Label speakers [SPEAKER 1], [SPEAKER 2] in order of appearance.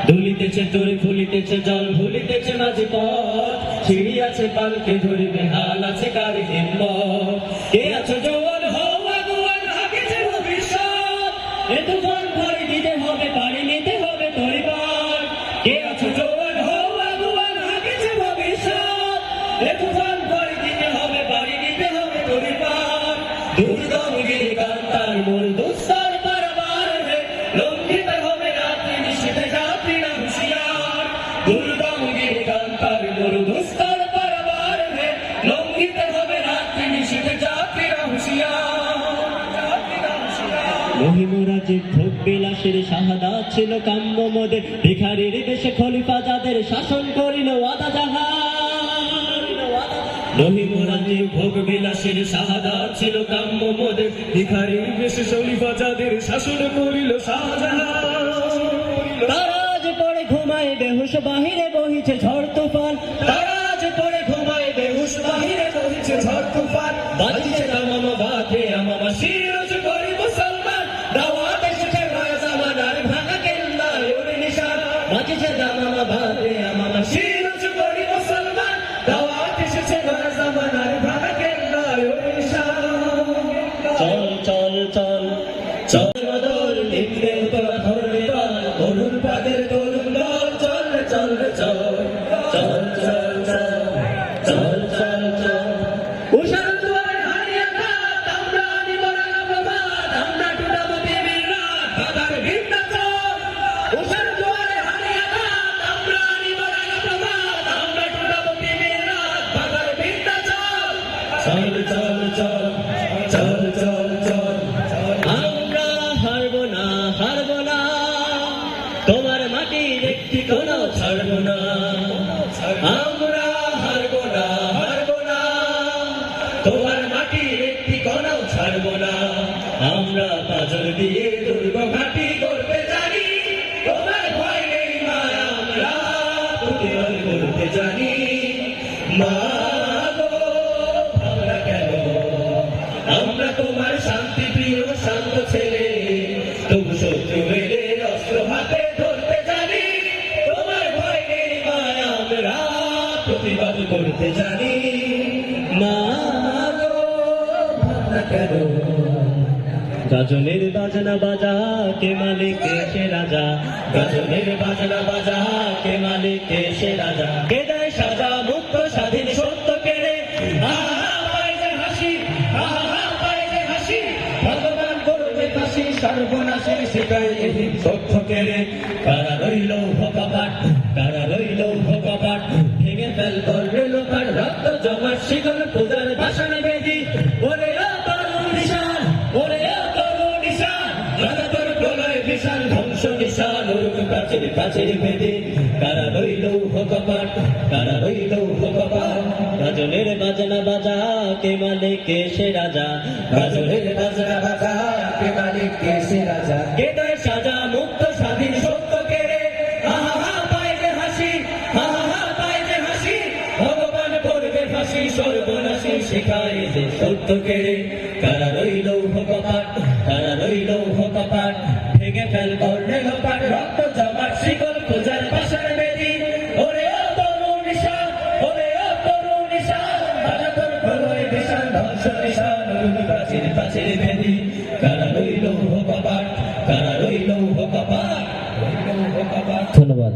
[SPEAKER 1] দুলিতেছে তরি ফুলিতেছে জল ভুলিতেছে মাঝে পথ সিঁড়ি আছে পালকে ধরিবে হাল আছে কার হিম্মত কে আছো জোয়ান হও আগুয়ান হাগেছে ভবিষ্যৎ এ তুফান ভয় দিতে হবে পাড়ি নিতে হবে তরিবার কে আছো জোয়ান হও আগুয়ান হাগেছে ভবিষ্যৎ এ তুফান ভয় দিতে হবে পাড়ি নিতে হবে তরিবার দুর্গম গিরিকান্তার মূল দুস্তর পারাবার হে লঙ্ঘিত হবে রাত্রি নিষেধে যাত্রীরা হুঁশিয়ার দুর্গম গিরিকান্তার মূল দুস্তর পারাবার হে লঙ্ঘিত হবে রাত্রি নিষেধে যাত্রীরা মহিমরাজে ভোগ বিলাসের শাহাদাত ছিল কাম্য মোদের ভিখারির দেশে খলিফা যাদের শাসন করিল ওয়াদা জাহান মহিমরাজে ভোগ বিলাসের শাহাদাত ছিল কাম্য মোদের ভিখারির দেশে খলিফা যাদের শাসন করিল শাহজাহান তারা আজ পড়ে ঘুমায় বেহুশ বাহিরে বহিছে ঝড় তুফান তারা আজ পড়ে ঘুমায় বেহুশ বাহিরে বহিছে ঝড় তুফান বাজিছে দামামা বাঁধে আমামা শিরজ করি মুসলমান দাওয়াত এসেছে নয়া জামানার ভাঙা কেল্লায় ওর নিশান বাজিছে দামামা বাঁধে আমামা শিরজ করি মুসলমান দাওয়াত এসেছে নয়া জামানার ভাঙা কেল্লায় ওর নিশান চল চল চল চল মদর নিম্নে তোরা ধরলে পাল অরুণ পাদের তরুণ দল চল চল চল চল চল চল চল চল চল উষার দুয়ারে হারিয়ে ঘাট আমরা নিব রাঙা প্রভাত আমরা টুটাবো প্রেমের রাত বাধার ভিন্ন চল উষার দুয়ারে হারিয়ে ঘাট আমরা নিব রাঙা প্রভাত আমরা টুটাবো প্রেমের রাত বাধার ভিন্ন চল চল চল চল চল চল চল আমরা হারবো না তোমার মাটির একটি কোনো ছাড়বো না আমরা হারবো না তোমার মাটির একটি কোনো ছাড়বো না আমরা পাঁজর দিয়ে দুর্গ ঘাটি করতে জানি তোমার ভয় নেই মা আমরা প্রতিবাদ করতে জানি মা গো আমরা কেন আমরা তোমার শান্তি প্রিয় শান্ত ছেলে তবু শত্রু এলে অস্ত্র হাতে ধরতে জানি তোমার ভয় নেই মা আমরা প্রতিবাদ করতে জানি মা গো আমরা কেন গাজনের বাজনা বাজা কে মালিক সে রাজা গাজনের বাজনা বাজা কে মালিক সে রাজা কে দেয় সাজা মুক্ত স্বাধীন সত্য কেড়ে ভগবান করবে ফাঁসি সর্বনাশের শিকায় এদিন তথ্য কেড়ে কারা রইল ভগবান ভেঙে ফেল করবে লোকার রক্ত জমার শিকল পূজার ভাষণে বেদি ওরে তরুণ নিশান জগতর প্রলয় বিশাল ধ্বংস নিশান উর্গ প্রাচীর বেদি কারা রইল ভগবান গাজনের বাজনা বাজা কে মালিক সে রাজা গাজনের বাজনা বাজা কে মালিক সে রাজা কে দেয় সাজা মুক্ত স্বাধীন সত্য কেড়ে আহা পায় যে হাসি ভগবান করবে ফাঁসি সর্বনাশী শিখায় যে সত্য কেড়ে কারা রইল ভগবান ভেঙে ফেল করলে লোপার রক্ত জমাট শিকল পূজার ভাষণ বেদি ওরে তরুণ নিশান জগতর প্রলয় বিশাল ধ্বংস নিশান উর্গ প্রাচীর বেদি কারা রইল ভগবান
[SPEAKER 2] ধন্যবাদ।